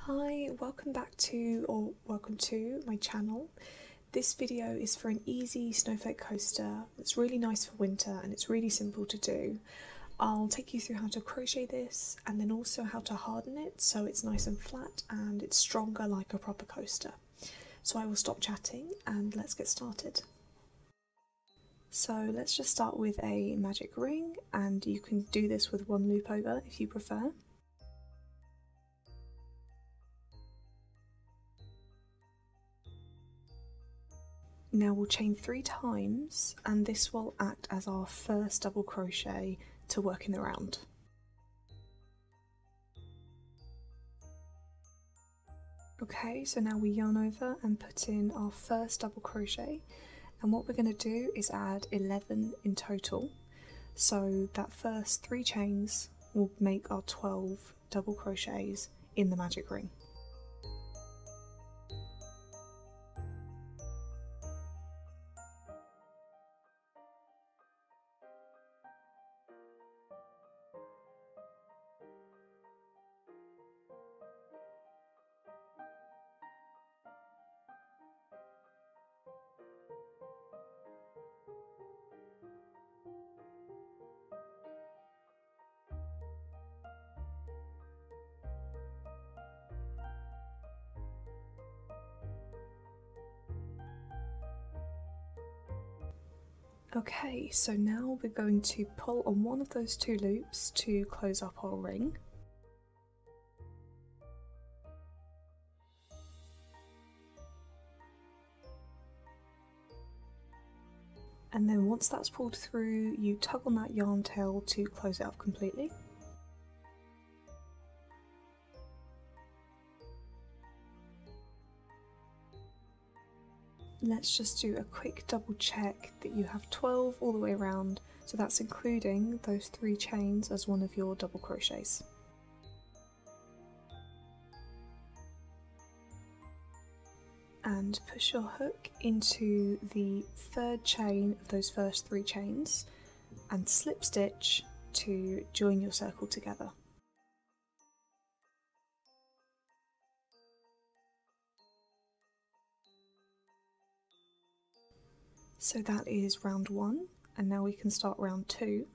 Hi, welcome to my channel. This video is for an easy snowflake coaster. It's really nice for winter and it's really simple to do. I'll take you through how to crochet this and then also how to harden it so it's nice and flat and it's stronger like a proper coaster. So I will stop chatting and let's get started. So let's just start with a magic ring, and you can do this with one loop over if you prefer. Now we'll chain 3 times, and this will act as our first double crochet to work in the round. Okay, so now we yarn over and put in our first double crochet, and what we're going to do is add 11 in total. So that first 3 chains will make our 12 double crochets in the magic ring. Okay, so now we're going to pull on one of those 2 loops to close up our ring. And then once that's pulled through, you tug on that yarn tail to close it up completely. Let's just do a quick double check that you have 12 all the way around, so that's including those 3 chains as one of your double crochets. And push your hook into the 3rd chain of those first 3 chains and slip stitch to join your circle together. So that is round 1, and now we can start round 2.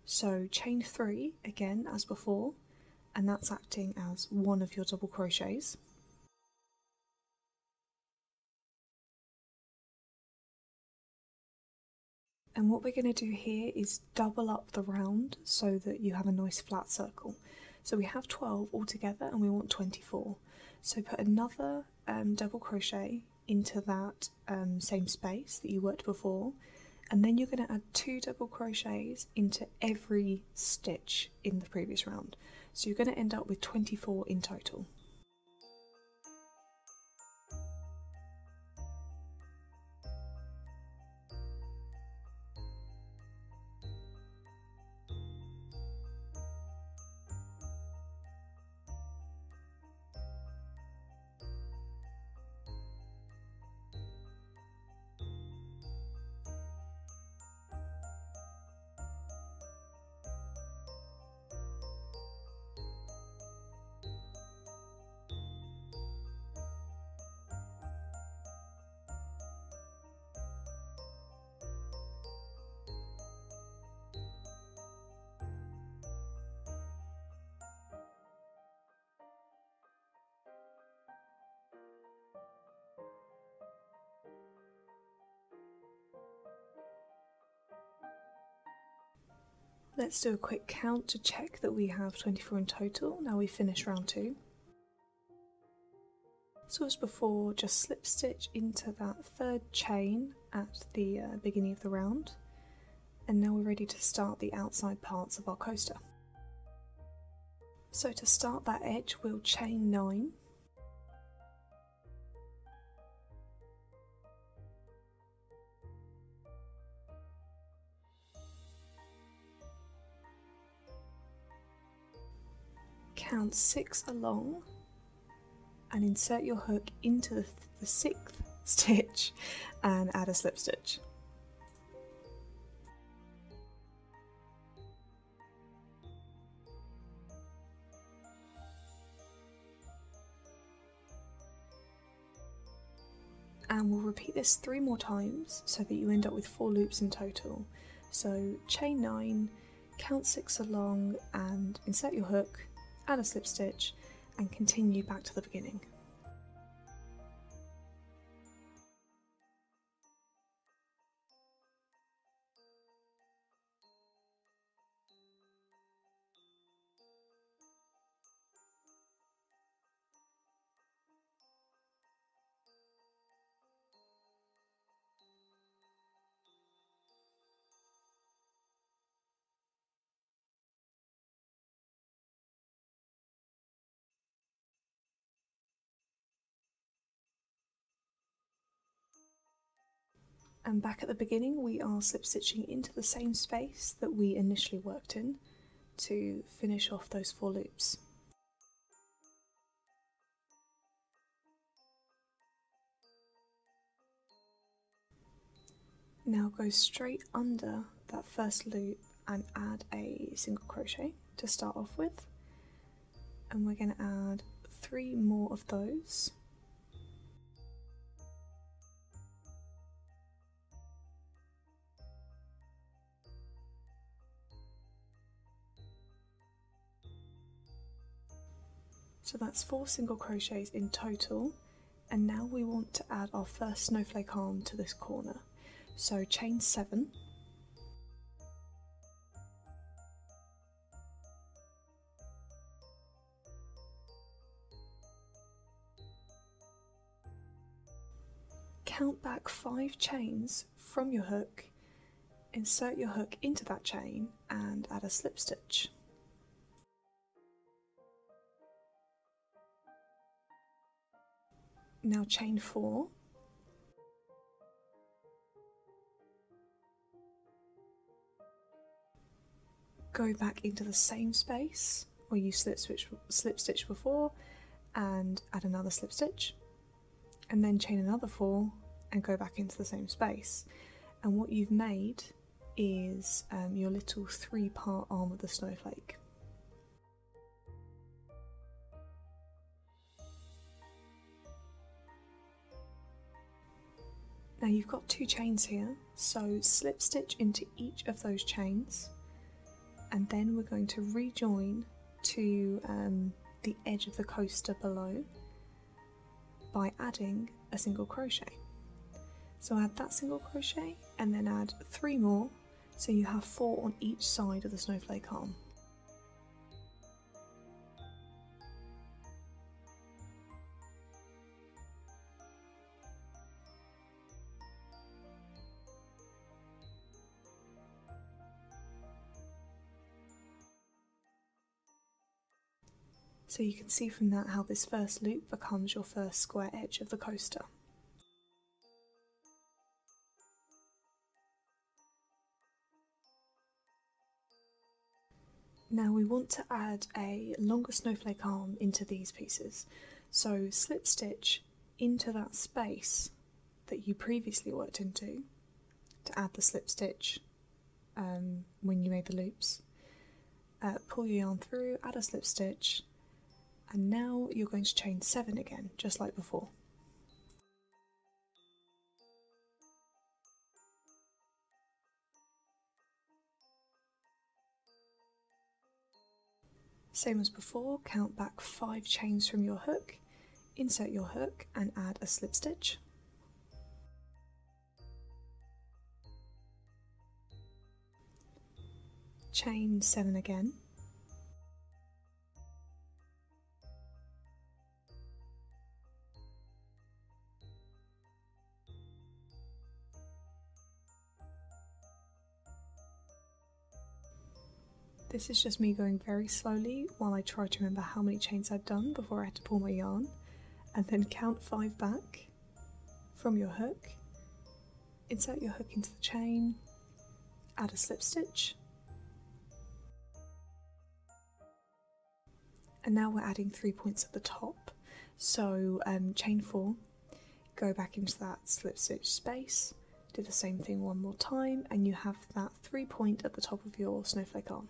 So chain 3 again as before, and that's acting as one of your double crochets. And what we're going to do here is double up the round so that you have a nice flat circle. So we have 12 altogether and we want 24. So put another double crochet into that same space that you worked before, and then you're going to add 2 double crochets into every stitch in the previous round. So you're going to end up with 24 in total. Let's do a quick count to check that we have 24 in total. Now we've finished round 2. So as before, just slip stitch into that 3rd chain at the beginning of the round, and now we're ready to start the outside parts of our coaster. So to start that edge, we'll chain 9. Count 6 along and insert your hook into the 6th stitch and add a slip stitch. And we'll repeat this 3 more times so that you end up with 4 loops in total. So chain 9, count 6 along and insert your hook, add a slip stitch and continue back to the beginning. And back at the beginning we are slip stitching into the same space that we initially worked in to finish off those 4 loops. Now go straight under that first loop and add a single crochet to start off with, and we're going to add 3 more of those. So that's 4 single crochets in total, and now we want to add our first snowflake arm to this corner. So chain 7, count back 5 chains from your hook, insert your hook into that chain and add a slip stitch. Now chain 4, go back into the same space where you slip stitch before and add another slip stitch, and then chain another 4 and go back into the same space. And what you've made is your little 3-part arm of the snowflake. Now you've got 2 chains here, so slip stitch into each of those chains, and then we're going to rejoin to the edge of the coaster below by adding a single crochet. So add that single crochet and then add 3 more, so you have 4 on each side of the snowflake arm. So you can see from that how this first loop becomes your first square edge of the coaster. Now we want to add a longer snowflake arm into these pieces, so slip stitch into that space that you previously worked into to add the slip stitch when you made the loops. Pull your yarn through, add a slip stitch, and now you're going to chain 7 again, just like before. Same as before, count back 5 chains from your hook, insert your hook and add a slip stitch. Chain 7 again. This is just me going very slowly while I try to remember how many chains I'd done before I had to pull my yarn, and then count 5 back from your hook, insert your hook into the chain, add a slip stitch, and now we're adding 3 points at the top. So chain 4, go back into that slip stitch space, do the same thing 1 more time, and you have that 3 point at the top of your snowflake arm.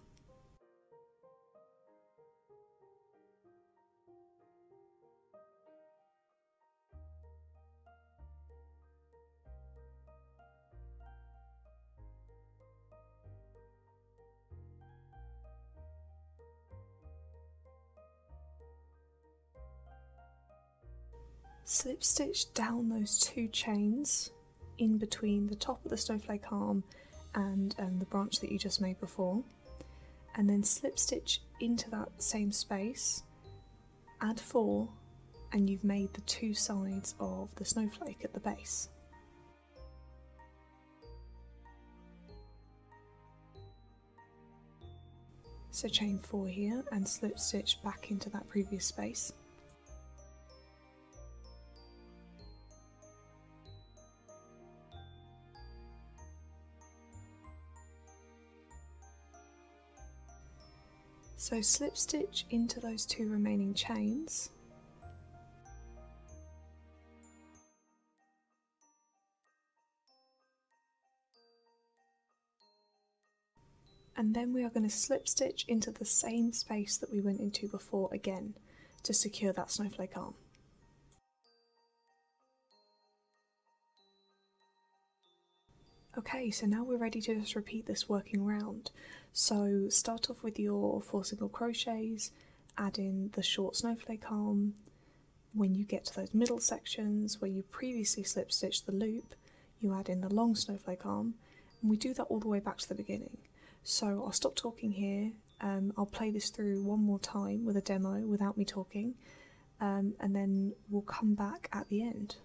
Slip stitch down those 2 chains in between the top of the snowflake arm and the branch that you just made before, and then slip stitch into that same space, add 4, and you've made the 2 sides of the snowflake at the base. So chain 4 here and slip stitch back into that previous space. So slip stitch into those 2 remaining chains, and then we are going to slip stitch into the same space that we went into before again to secure that snowflake arm. Okay, so now we're ready to just repeat this working round. So start off with your 4 single crochets, add in the short snowflake arm. When you get to those middle sections where you previously slip stitched the loop, you add in the long snowflake arm, and we do that all the way back to the beginning. So I'll stop talking here, I'll play this through one more time with a demo without me talking, and then we'll come back at the end.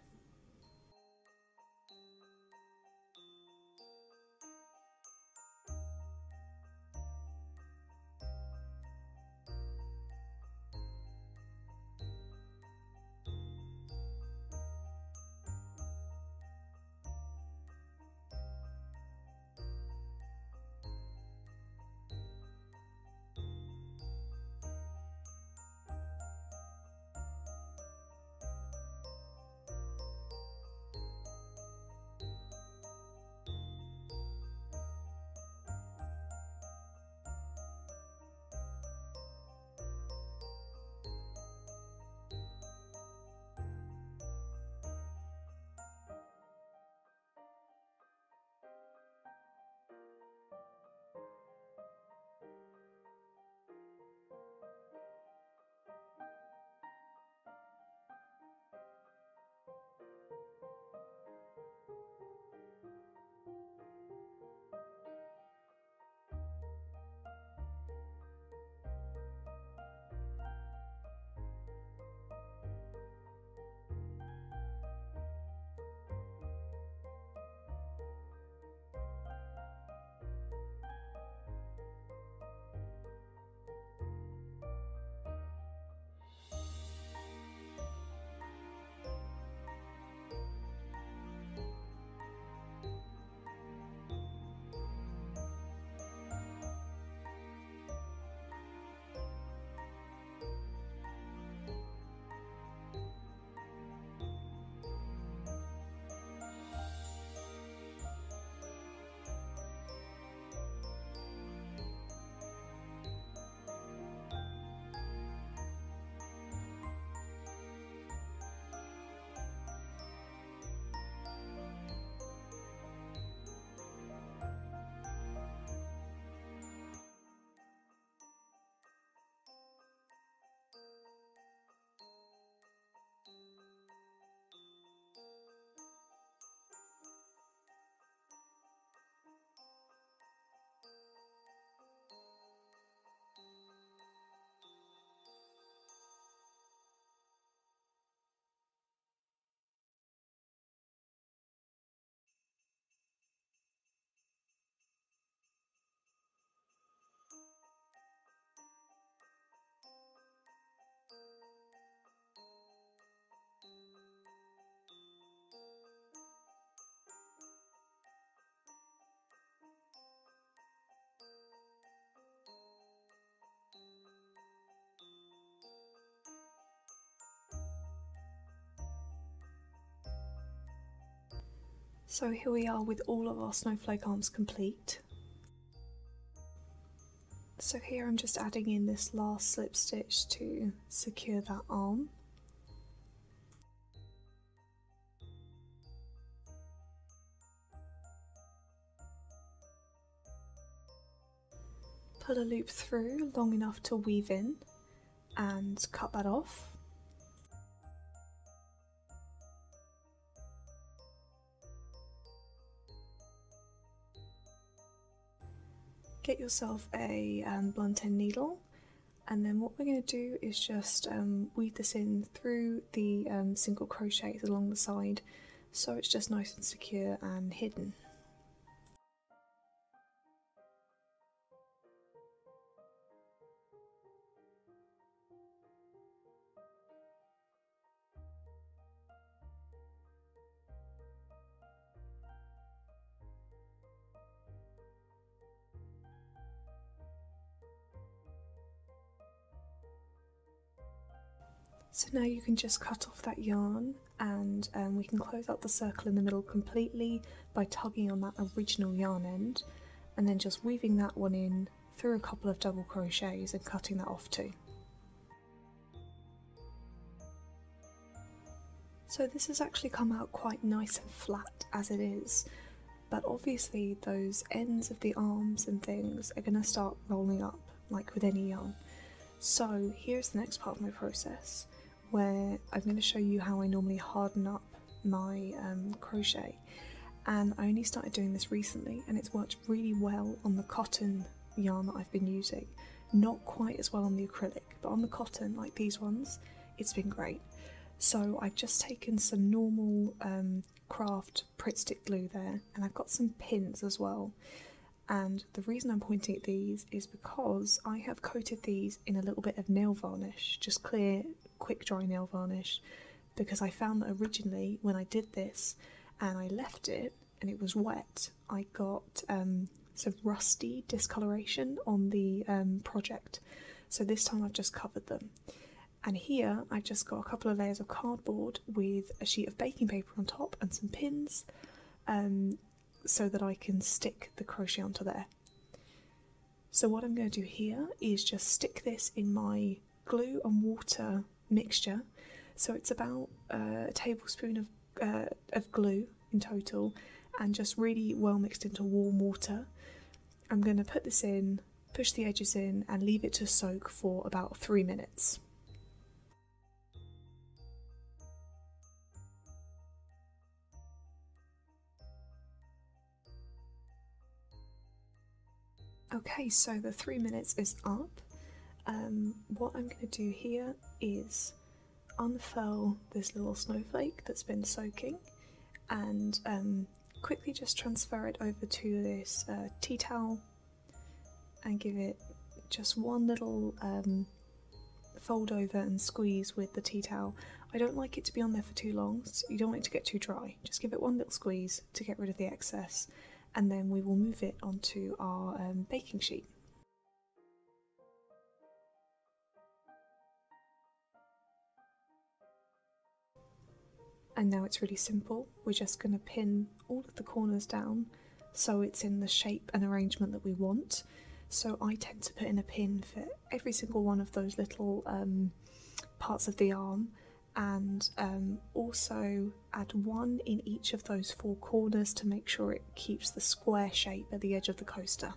So here we are with all of our snowflake arms complete. So here I'm just adding in this last slip stitch to secure that arm. Pull a loop through long enough to weave in and cut that off. get yourself a blunt end needle, and then what we're going to do is just weave this in through the single crochets along the side, so it's just nice and secure and hidden. So now you can just cut off that yarn, and we can close out the circle in the middle completely by tugging on that original yarn end, and then just weaving that one in through a couple of double crochets and cutting that off too. So this has actually come out quite nice and flat as it is, but obviously those ends of the arms and things are going to start rolling up like with any yarn. So here's the next part of my process, where I'm going to show you how I normally harden up my crochet, and I only started doing this recently and it's worked really well on the cotton yarn that I've been using. Not quite as well on the acrylic, but on the cotton like these ones it's been great. So I've just taken some normal craft Pritt stick glue there, and I've got some pins as well. And the reason I'm pointing at these is because I have coated these in a little bit of nail varnish, just clear, quick dry nail varnish, because I found that originally when I did this and I left it and it was wet, I got some rusty discoloration on the project. So this time I've just covered them. And here I just got a couple of layers of cardboard with a sheet of baking paper on top and some pins, so that I can stick the crochet onto there. So what I'm going to do here is just stick this in my glue and water mixture. So it's about a tablespoon of glue in total, and just really well mixed into warm water. I'm going to put this in, push the edges in, and leave it to soak for about 3 minutes. Okay, so the 3 minutes is up. What I'm going to do here is unfurl this little snowflake that's been soaking, and quickly just transfer it over to this tea towel and give it just one little fold over and squeeze with the tea towel. I don't like it to be on there for too long, so you don't want it to get too dry. Just give it one little squeeze to get rid of the excess, and then we will move it onto our baking sheet. And now it's really simple. We're just going to pin all of the corners down so it's in the shape and arrangement that we want. So I tend to put in a pin for every single one of those little parts of the arm, and also add one in each of those 4 corners to make sure it keeps the square shape at the edge of the coaster.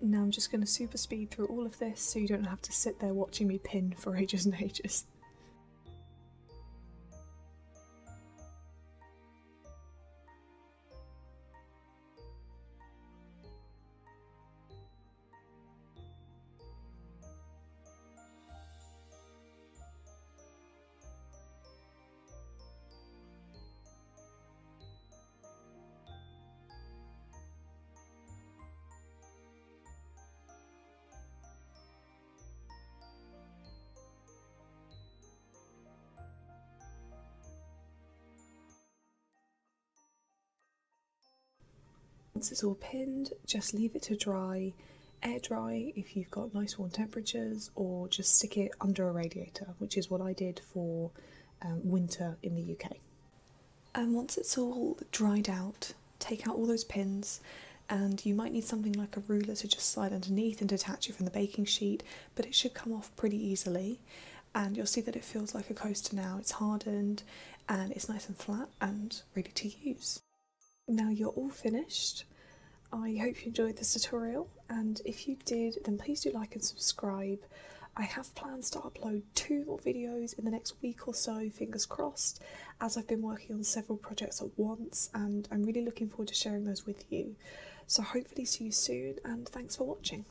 Now I'm just going to super speed through all of this so you don't have to sit there watching me pin for ages and ages. Once it's all pinned, just leave it to dry, air dry if you've got nice warm temperatures, or just stick it under a radiator, which is what I did for winter in the UK. And once it's all dried out, take out all those pins, and you might need something like a ruler to just slide underneath and detach it from the baking sheet, but it should come off pretty easily. And you'll see that it feels like a coaster now. It's hardened and it's nice and flat and ready to use. Now you're all finished. I hope you enjoyed this tutorial, and if you did, then please do like and subscribe. I have plans to upload 2 more videos in the next week or so, fingers crossed, as I've been working on several projects at once, and I'm really looking forward to sharing those with you. So hopefully see you soon, and thanks for watching.